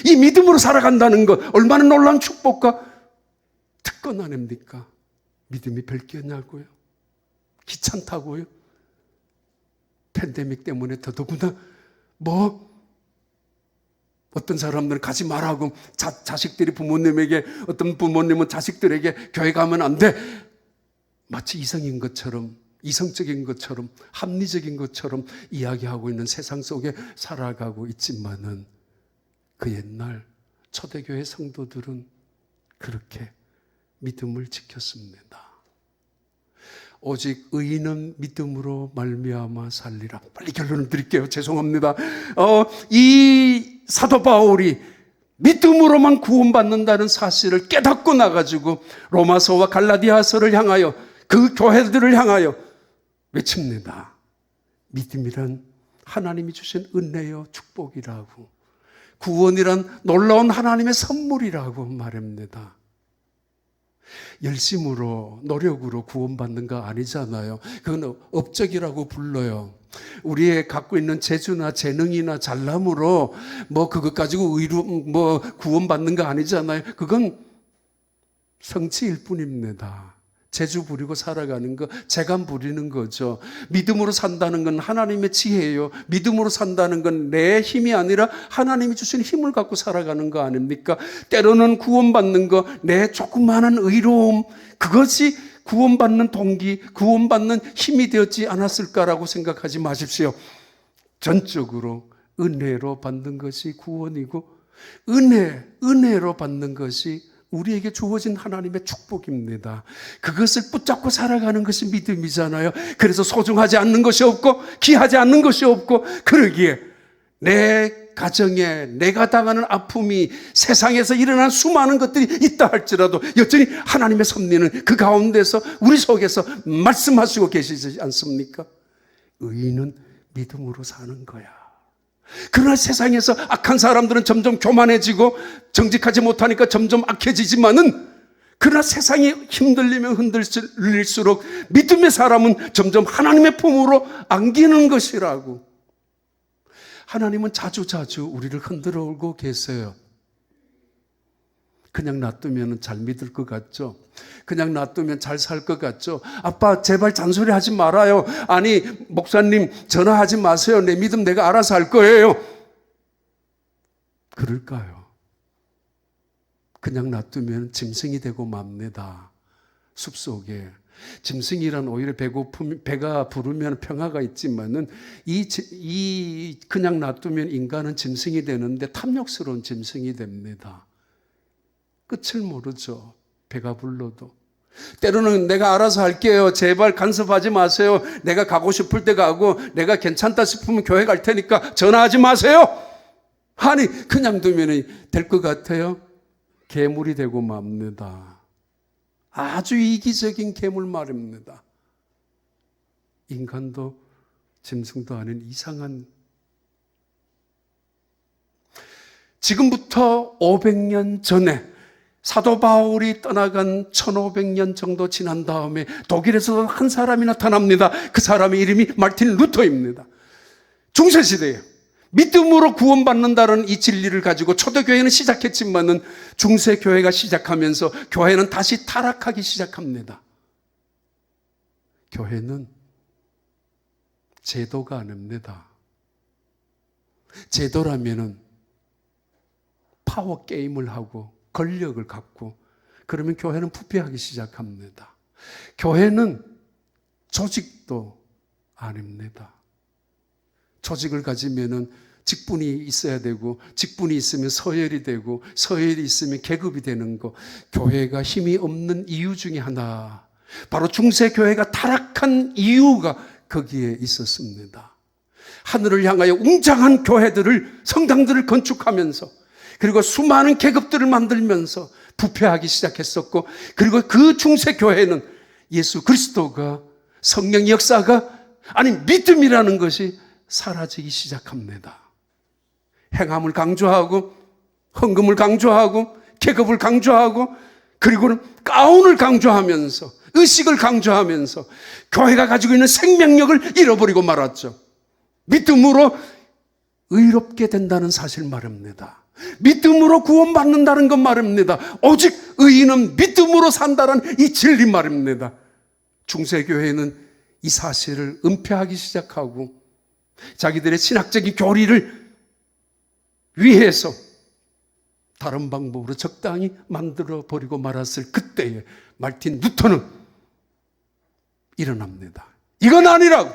이 믿음으로 살아간다는 것 얼마나 놀라운 축복과 특권 아닙니까? 믿음이 별게냐고요? 귀찮다고요? 팬데믹 때문에 더더구나 어떤 사람들은 가지 말라고, 자식들이 부모님에게, 어떤 부모님은 자식들에게 교회 가면 안 돼. 마치 이성인 것처럼, 이성적인 것처럼, 합리적인 것처럼 이야기하고 있는 세상 속에 살아가고 있지만은 그 옛날 초대교회 성도들은 그렇게 믿음을 지켰습니다. 오직 의인은 믿음으로 말미암아 살리라. 빨리 결론을 드릴게요. 죄송합니다. 이 사도 바울이 믿음으로만 구원받는다는 사실을 깨닫고 나가지고 로마서와 갈라디아서를 향하여, 그 교회들을 향하여 외칩니다. 믿음이란 하나님이 주신 은혜요 축복이라고, 구원이란 놀라운 하나님의 선물이라고 말합니다. 열심으로 노력으로 구원받는 거 아니잖아요. 그건 업적이라고 불러요. 우리의 갖고 있는 재주나 재능이나 잘남으로 그것 가지고 구원받는 거 아니잖아요. 그건 성취일 뿐입니다. 재주 부리고 살아가는 거, 재간 부리는 거죠. 믿음으로 산다는 건 하나님의 지혜예요. 믿음으로 산다는 건 내 힘이 아니라 하나님이 주신 힘을 갖고 살아가는 거 아닙니까? 때로는 구원받는 거, 내 조그마한 의로움, 그것이 구원받는 동기, 구원받는 힘이 되었지 않았을까라고 생각하지 마십시오. 전적으로 은혜로 받는 것이 구원이고, 은혜로 받는 것이 우리에게 주어진 하나님의 축복입니다. 그것을 붙잡고 살아가는 것이 믿음이잖아요. 그래서 소중하지 않는 것이 없고 귀하지 않는 것이 없고, 그러기에 내 가정에 내가 당하는 아픔이 세상에서 일어난 수많은 것들이 있다 할지라도 여전히 하나님의 섭리는 그 가운데서 우리 속에서 말씀하시고 계시지 않습니까? 의인은 믿음으로 사는 거야. 그러나 세상에서 악한 사람들은 점점 교만해지고 정직하지 못하니까 점점 악해지지만은, 그러나 세상이 흔들리면 흔들릴수록 믿음의 사람은 점점 하나님의 품으로 안기는 것이라고. 하나님은 자주자주 우리를 흔들어 오고 계세요. 그냥 놔두면 잘 믿을 것 같죠? 그냥 놔두면 잘 살 것 같죠? 아빠 제발 잔소리 하지 말아요. 아니 목사님 전화하지 마세요. 내 믿음 내가 알아서 할 거예요. 그럴까요? 그냥 놔두면 짐승이 되고 맙니다. 숲속에 짐승이란 오히려 배가 부르면 평화가 있지만은 이 그냥 놔두면 인간은 짐승이 되는데 탐욕스러운 짐승이 됩니다. 끝을 모르죠. 배가 불러도. 때로는 내가 알아서 할게요. 제발 간섭하지 마세요. 내가 가고 싶을 때 가고 내가 괜찮다 싶으면 교회 갈 테니까 전화하지 마세요. 아니 그냥 두면 될 것 같아요? 괴물이 되고 맙니다. 아주 이기적인 괴물 말입니다. 인간도 짐승도 아닌 이상한, 지금부터 500년 전에 사도 바울이 떠나간 1500년 정도 지난 다음에 독일에서 한 사람이 나타납니다. 그 사람의 이름이 마르틴 루터입니다. 중세시대에 믿음으로 구원받는다는 이 진리를 가지고 초대교회는 시작했지만은 중세교회가 시작하면서 교회는 다시 타락하기 시작합니다. 교회는 제도가 아닙니다. 제도라면은 파워 게임을 하고 권력을 갖고 그러면 교회는 부패하기 시작합니다. 교회는 조직도 아닙니다. 조직을 가지면은 직분이 있어야 되고 직분이 있으면 서열이 되고 서열이 있으면 계급이 되는 거. 교회가 힘이 없는 이유 중에 하나, 바로 중세교회가 타락한 이유가 거기에 있었습니다. 하늘을 향하여 웅장한 교회들을, 성당들을 건축하면서 그리고 수많은 계급들을 만들면서 부패하기 시작했었고, 그리고 그 중세교회는 예수 그리스도가, 성령의 역사가, 아니 믿음이라는 것이 사라지기 시작합니다. 행함을 강조하고 헌금을 강조하고 계급을 강조하고 그리고는 가운을 강조하면서 의식을 강조하면서 교회가 가지고 있는 생명력을 잃어버리고 말았죠. 믿음으로 의롭게 된다는 사실 말입니다. 믿음으로 구원받는다는 것 말입니다. 오직 의인은 믿음으로 산다는 이 진리 말입니다. 중세교회는 이 사실을 은폐하기 시작하고 자기들의 신학적인 교리를 위해서 다른 방법으로 적당히 만들어버리고 말았을 그때에 마르틴 루터는 일어납니다. 이건 아니라고.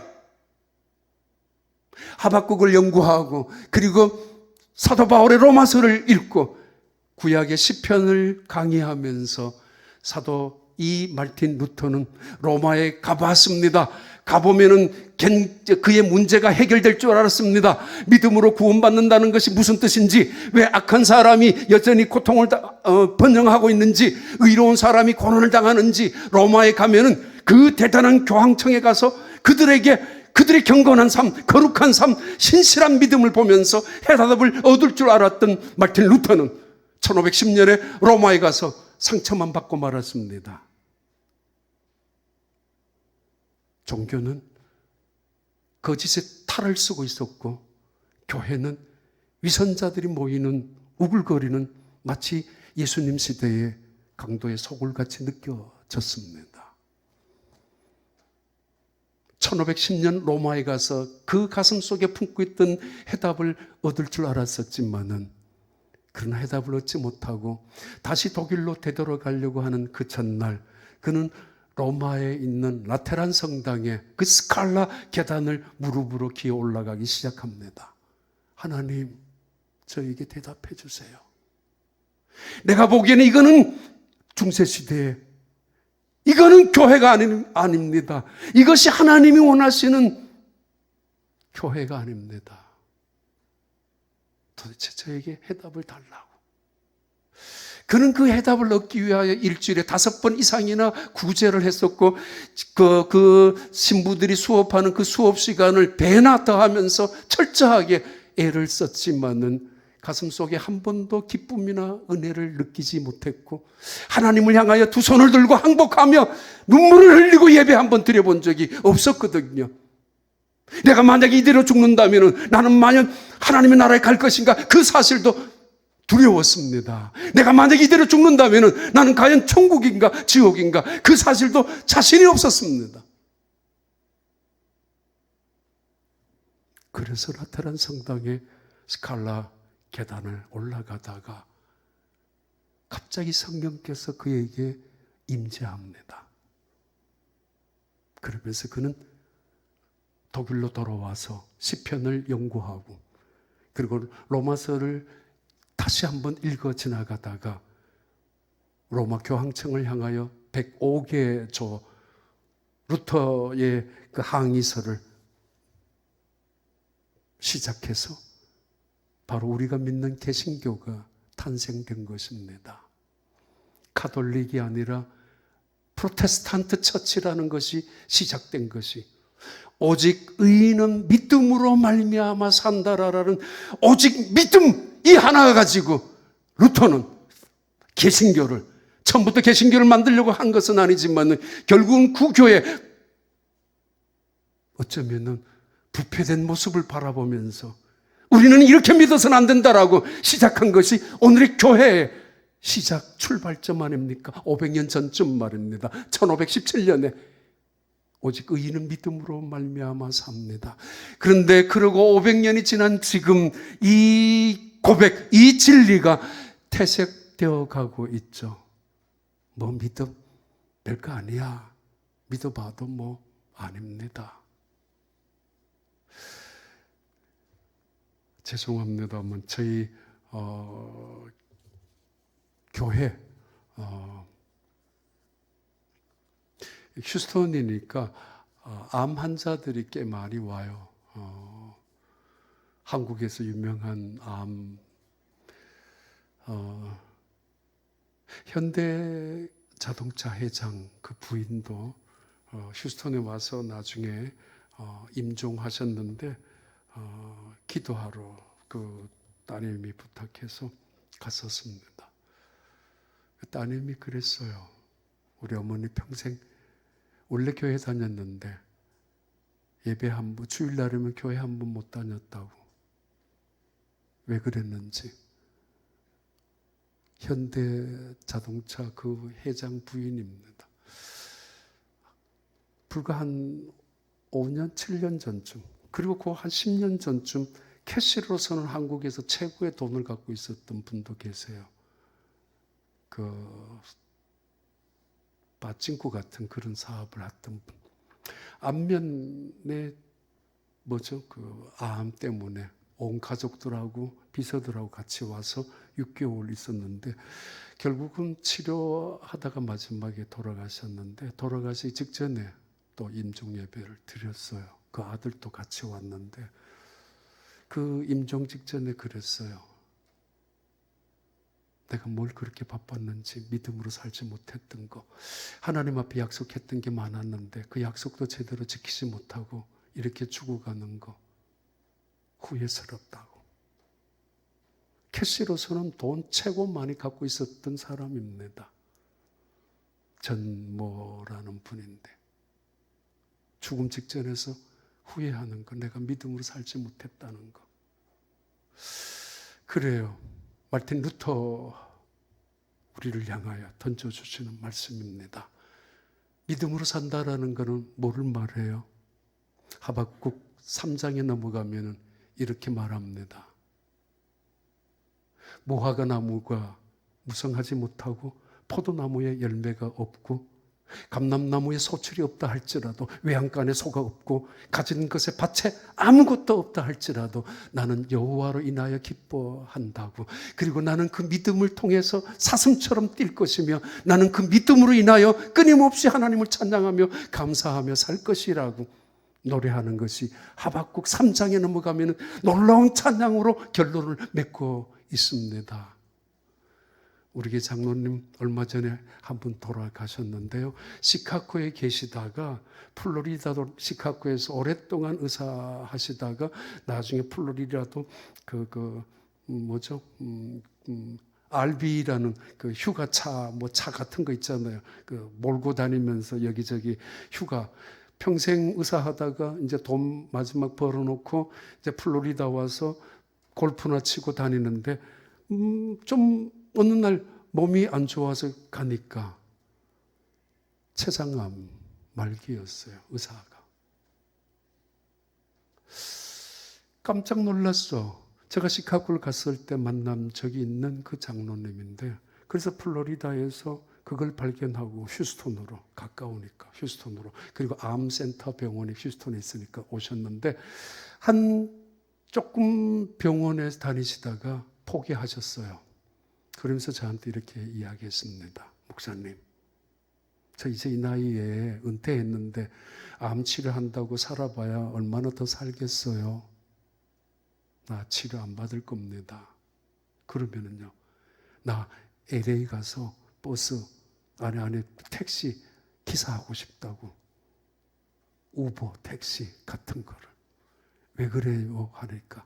하박국을 연구하고 그리고 사도 바울의 로마서를 읽고 구약의 시편을 강의하면서 사도 이 마르틴 루터는 로마에 가봤습니다. 가보면은 그의 문제가 해결될 줄 알았습니다. 믿음으로 구원받는다는 것이 무슨 뜻인지, 왜 악한 사람이 여전히 고통을 번영하고 있는지, 의로운 사람이 고난을 당하는지, 로마에 가면은 그 대단한 교황청에 가서 그들의 경건한 삶, 거룩한 삶, 신실한 믿음을 보면서 해답을 얻을 줄 알았던 마르틴 루터는 1510년에 로마에 가서 상처만 받고 말았습니다. 종교는 거짓의 탈을 쓰고 있었고 교회는 위선자들이 모이는 우글거리는 마치 예수님 시대의 강도의 소굴같이 느껴졌습니다. 1510년 로마에 가서 그 가슴 속에 품고 있던 해답을 얻을 줄 알았었지만은 그런 해답을 얻지 못하고 다시 독일로 되돌아가려고 하는 그 전날, 그는 로마에 있는 라테란 성당에 그 스칼라 계단을 무릎으로 기어 올라가기 시작합니다. 하나님, 저에게 대답해 주세요. 내가 보기에는 이거는 중세시대에, 이거는 교회가 아닙니다. 이것이 하나님이 원하시는 교회가 아닙니다. 도대체 저에게 해답을 달라고. 그는 그 해답을 얻기 위하여 일주일에 5번 이상이나 구제를 했었고, 그 신부들이 수업하는 그 수업 시간을 배나 더하면서 철저하게 애를 썼지만은 가슴 속에 한 번도 기쁨이나 은혜를 느끼지 못했고, 하나님을 향하여 두 손을 들고 항복하며 눈물을 흘리고 예배 한 번 드려본 적이 없었거든요. 내가 만약에 이대로 죽는다면 나는 만약 하나님의 나라에 갈 것인가, 그 사실도 두려웠습니다. 내가 만약에 이대로 죽는다면 나는 과연 천국인가 지옥인가, 그 사실도 자신이 없었습니다. 그래서 라테란 성당에 스칼라 계단을 올라가다가 갑자기 성령께서 그에게 임재합니다. 그러면서 그는 독일로 돌아와서 시편을 연구하고, 그리고 로마서를 다시 한번 읽어 지나가다가 로마 교황청을 향하여 105개 조 루터의 그 항의서를 시작해서 바로 우리가 믿는 개신교가 탄생된 것입니다. 카톨릭이 아니라 프로테스탄트 처치라는 것이 시작된 것이, 오직 의인은 믿음으로 말미암아 산다라는 오직 믿음 이 하나 가지고 루터는 개신교를, 처음부터 개신교를 만들려고 한 것은 아니지만 결국은 구교의 어쩌면은 부패된 모습을 바라보면서 우리는 이렇게 믿어서는 안 된다라고 시작한 것이 오늘의 교회의 시작 출발점 아닙니까? 500년 전쯤 말입니다. 1517년에 오직 의인은 믿음으로 말미암아 삽니다. 그런데 그러고 500년이 지난 지금 이 고백, 이 진리가 퇴색되어 가고 있죠. 뭐 믿음 별거 아니야, 믿어봐도 뭐 아닙니다. 죄송합니다만 저희 교회 휴스턴이니까 암 환자들이 꽤 많이 와요. 한국에서 유명한 암 현대 자동차 회장 그 부인도 휴스턴에 와서 나중에 임종하셨는데 기도하러 그 따님이 부탁해서 갔었습니다. 그 따님이 그랬어요. 우리 어머니 평생 원래 교회 다녔는데 예배 한 번, 주일날이면 교회 한 번 못 다녔다고. 왜 그랬는지. 현대 자동차 그 회장 부인입니다. 불과 한 5년, 7년 전쯤, 그리고 그 한 10년 전쯤 캐시로서는 한국에서 최고의 돈을 갖고 있었던 분도 계세요. 그 빠찡구 같은 그런 사업을 했던 분. 안면에 그 암 때문에 온 가족들하고 비서들하고 같이 와서 6개월 있었는데 결국은 치료하다가 마지막에 돌아가셨는데, 돌아가시기 직전에 또 임종 예배를 드렸어요. 그 아들도 같이 왔는데 그 임종 직전에 그랬어요. 내가 뭘 그렇게 바빴는지, 믿음으로 살지 못했던 거, 하나님 앞에 약속했던 게 많았는데 그 약속도 제대로 지키지 못하고 이렇게 죽어가는 거 후회스럽다고. 캐시로서는 돈 최고 많이 갖고 있었던 사람입니다. 전모라는 분인데 죽음 직전에서 후회하는 거, 내가 믿음으로 살지 못했다는 거. 그래요. 마르틴 루터 우리를 향하여 던져주시는 말씀입니다. 믿음으로 산다라는 것은 뭐를 말해요? 하박국 3장에 넘어가면 이렇게 말합니다. 무화과 나무가 무성하지 못하고 포도나무에 열매가 없고 감람나무에 소출이 없다 할지라도 외양간에 소가 없고 가진 것에 밭에 아무것도 없다 할지라도 나는 여호와로 인하여 기뻐한다고. 그리고 나는 그 믿음을 통해서 사슴처럼 뛸 것이며 나는 그 믿음으로 인하여 끊임없이 하나님을 찬양하며 감사하며 살 것이라고 노래하는 것이 하박국 3장에 넘어가면 놀라운 찬양으로 결론을 맺고 있습니다. 우리 교회 장로님 얼마 전에 한 분 돌아가셨는데요. 시카고에 계시다가 플로리다도 시카고에서 오랫동안 의사 하시다가 나중에 플로리다도 RV라는 그 휴가차 차 같은 거 있잖아요. 그 몰고 다니면서 여기저기 휴가 평생 의사하다가 이제 돈 마지막 벌어놓고 이제 플로리다 와서 골프나 치고 다니는데 좀 어느 날 몸이 안 좋아서 가니까 췌장암 말기였어요. 의사가. 깜짝 놀랐어. 제가 시카고를 갔을 때 만난 적이 있는 그 장로님인데 그래서 플로리다에서 그걸 발견하고 휴스턴으로 가까우니까 휴스턴으로 그리고 암센터 병원이 휴스턴에 있으니까 오셨는데 한 조금 병원에 다니시다가 포기하셨어요. 그러면서 저한테 이렇게 이야기했습니다. 목사님, 저 이제 이 나이에 은퇴했는데 암 치료한다고 살아봐야 얼마나 더 살겠어요? 나 치료 안 받을 겁니다. 그러면은요, 나 LA 가서 버스 안에 택시 기사하고 싶다고. 우버, 택시 같은 거를. 왜 그래요? 하니까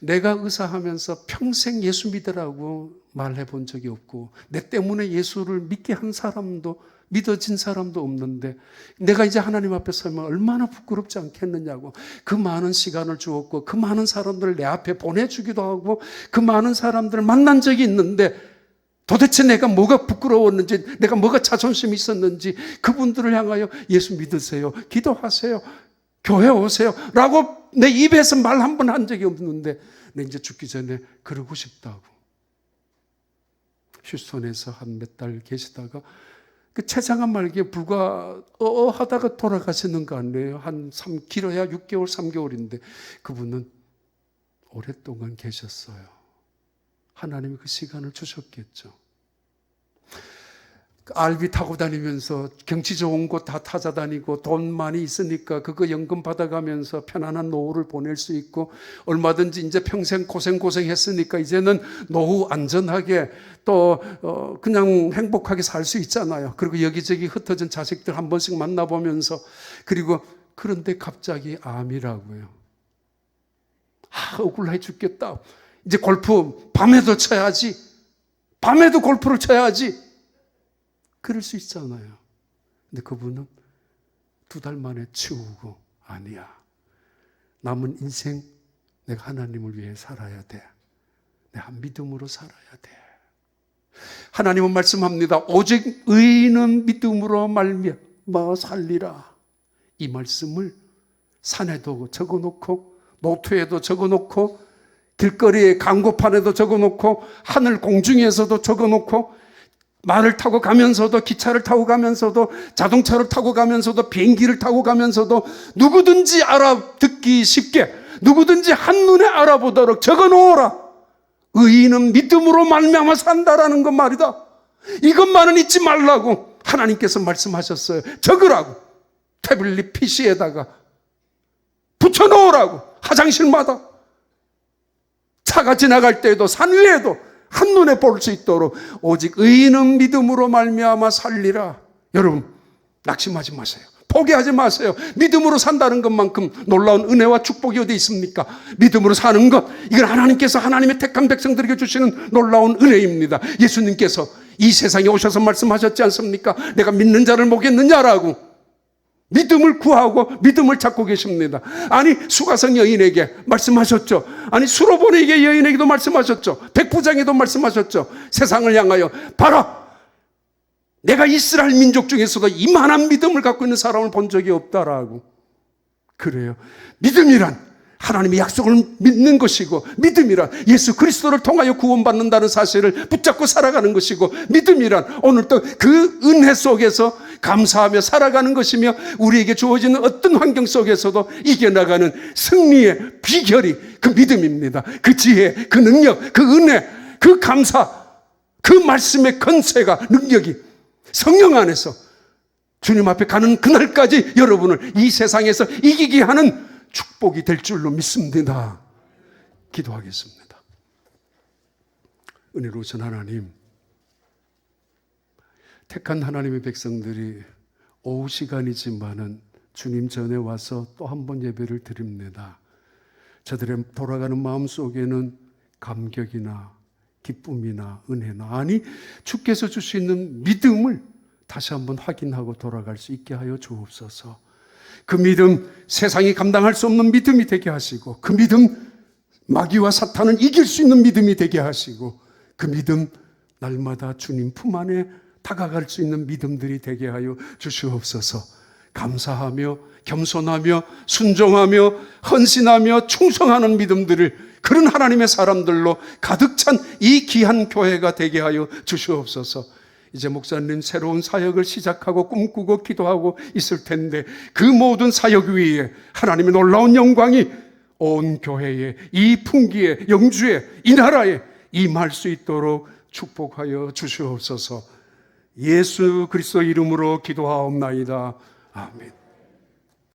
내가 의사하면서 평생 예수 믿으라고 말해 본 적이 없고 내 때문에 예수를 믿게 한 사람도 믿어진 사람도 없는데 내가 이제 하나님 앞에 서면 얼마나 부끄럽지 않겠느냐고. 그 많은 시간을 주었고 그 많은 사람들을 내 앞에 보내주기도 하고 그 많은 사람들을 만난 적이 있는데 도대체 내가 뭐가 부끄러웠는지 내가 뭐가 자존심이 있었는지 그분들을 향하여 예수 믿으세요, 기도하세요, 교회 오세요 라고 내 입에서 말 한 번 한 적이 없는데 내 이제 죽기 전에 그러고 싶다고. 휴스턴에서 한 몇 달 계시다가 그 췌장암 말기에 불과 하다가 돌아가시는 거 아니에요. 길어야 6개월 3개월인데 그분은 오랫동안 계셨어요. 하나님이 그 시간을 주셨겠죠. RV 타고 다니면서 경치 좋은 곳 다 찾아다니고 돈 많이 있으니까 그거 연금 받아가면서 편안한 노후를 보낼 수 있고 얼마든지 이제 평생 고생했으니까 이제는 노후 안전하게 또 그냥 행복하게 살 수 있잖아요. 그리고 여기저기 흩어진 자식들 한 번씩 만나보면서 그런데 갑자기 암이라고요. 억울해 죽겠다. 이제 골프 밤에도 쳐야지. 밤에도 골프를 쳐야지. 그럴 수 있잖아요. 근데 그분은 2달 만에 치우고 아니야. 남은 인생 내가 하나님을 위해 살아야 돼. 내가 믿음으로 살아야 돼. 하나님은 말씀합니다. 오직 의인은 믿음으로 말미암아 살리라. 이 말씀을 산에도 적어놓고 노트에도 적어놓고 길거리에 광고판에도 적어놓고 하늘 공중에서도 적어놓고 말을 타고 가면서도 기차를 타고 가면서도 자동차를 타고 가면서도 비행기를 타고 가면서도 누구든지 알아듣기 쉽게 누구든지 한눈에 알아보도록 적어놓으라. 의인은 믿음으로 말미암아 산다라는 것 말이다. 이것만은 잊지 말라고 하나님께서 말씀하셨어요. 적으라고. 태블릿 PC에다가 붙여놓으라고. 화장실마다 차가 지나갈 때에도 산 위에도 한눈에 볼 수 있도록 오직 의인은 믿음으로 말미암아 살리라. 여러분 낙심하지 마세요. 포기하지 마세요. 믿음으로 산다는 것만큼 놀라운 은혜와 축복이 어디 있습니까? 믿음으로 사는 것, 이건 하나님께서 하나님의 택한 백성들에게 주시는 놀라운 은혜입니다. 예수님께서 이 세상에 오셔서 말씀하셨지 않습니까? 내가 믿는 자를 보겠느냐라고. 믿음을 구하고 믿음을 찾고 계십니다. 아니 수가성 여인에게 말씀하셨죠. 아니 수로보니게 여인에게도 말씀하셨죠. 백부장에도 말씀하셨죠. 세상을 향하여 봐라, 내가 이스라엘 민족 중에서도 이만한 믿음을 갖고 있는 사람을 본 적이 없다라고. 그래요. 믿음이란 하나님의 약속을 믿는 것이고, 믿음이란 예수 그리스도를 통하여 구원받는다는 사실을 붙잡고 살아가는 것이고, 믿음이란 오늘 또 그 은혜 속에서 감사하며 살아가는 것이며, 우리에게 주어지는 어떤 환경 속에서도 이겨나가는 승리의 비결이 그 믿음입니다. 그 지혜, 그 능력, 그 은혜, 그 감사, 그 말씀의 권세가, 능력이 성령 안에서 주님 앞에 가는 그날까지 여러분을 이 세상에서 이기게 하는 축복이 될 줄로 믿습니다. 기도하겠습니다. 은혜로우신 하나님, 택한 하나님의 백성들이 오후 시간이지만은 주님 전에 와서 또 한 번 예배를 드립니다. 저들의 돌아가는 마음 속에는 감격이나 기쁨이나 은혜나, 아니 주께서 주시는 믿음을 다시 한번 확인하고 돌아갈 수 있게 하여 주옵소서. 그 믿음, 세상이 감당할 수 없는 믿음이 되게 하시고, 그 믿음, 마귀와 사탄은 이길 수 있는 믿음이 되게 하시고, 그 믿음, 날마다 주님 품 안에 다가갈 수 있는 믿음들이 되게 하여 주시옵소서. 감사하며 겸손하며 순종하며 헌신하며 충성하는 믿음들을, 그런 하나님의 사람들로 가득 찬 이 귀한 교회가 되게 하여 주시옵소서. 이제 목사님 새로운 사역을 시작하고 꿈꾸고 기도하고 있을 텐데, 그 모든 사역 위에 하나님의 놀라운 영광이 온 교회에, 이 풍기에, 영주에, 이 나라에 임할 수 있도록 축복하여 주시옵소서. 예수 그리스도 이름으로 기도하옵나이다. 아멘.